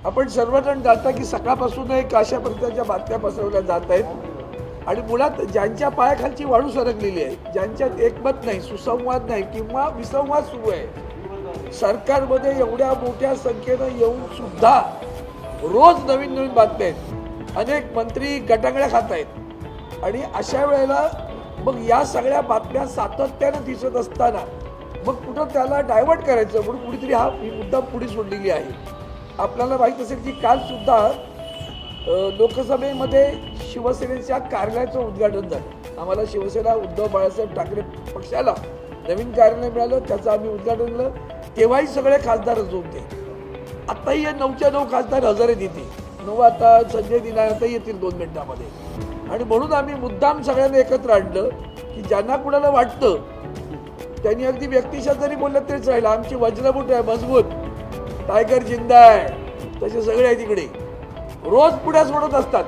आपण सर्वजण जाता की सकाळपासून एक अशा प्रकारच्या बातम्या पसरवल्या जात आहेत आणि मुळात ज्यांच्या पायाखालची वाळू सरकलेली आहे, ज्यांच्यात एकमत नाही, सुसंवाद नाही किंवा विसंवाद सुरू आहे, सरकारमध्ये एवढ्या मोठ्या संख्येनं येऊन सुद्धा रोज नवीन नवीन बातम्या आहेत, अनेक मंत्री गटांगळ्या खात आहेत आणि अशा वेळेला मग या सगळ्या बातम्या सातत्यानं दिसत असताना मग कुठं त्याला डायव्हर्ट करायचं म्हणून कुणीतरी ही मुद्दा पुढे सोडलेली आहे. आपल्याला माहीत असेल की काल सुद्धा लोकसभेमध्ये शिवसेनेच्या कार्यालयाचं उद्घाटन झालं. आम्हाला शिवसेना उद्धव बाळासाहेब ठाकरे पक्षाला नवीन कार्यालय मिळालं, त्याचं आम्ही उद्घाटन केलं. तेव्हाही सगळे खासदार हजर होते. आत्ताही हे 9च्या 9 खासदार हजर आहेत इथे. 9 आता संजय दिना आता येतील 2 मिनिटांमध्ये. आणि म्हणून आम्ही मुद्दाम सगळ्यांना एकत्र आणलं की ज्यांना कुणाला वाटतं त्यांनी अगदी व्यक्तिशः जरी बोललं तरीच राहिलं. आमची वज्रबूट आहे मजबूत, टायगर जिंदा आहे, तसे सगळे आहे तिकडे रोज पुढ्या सोडत असतात.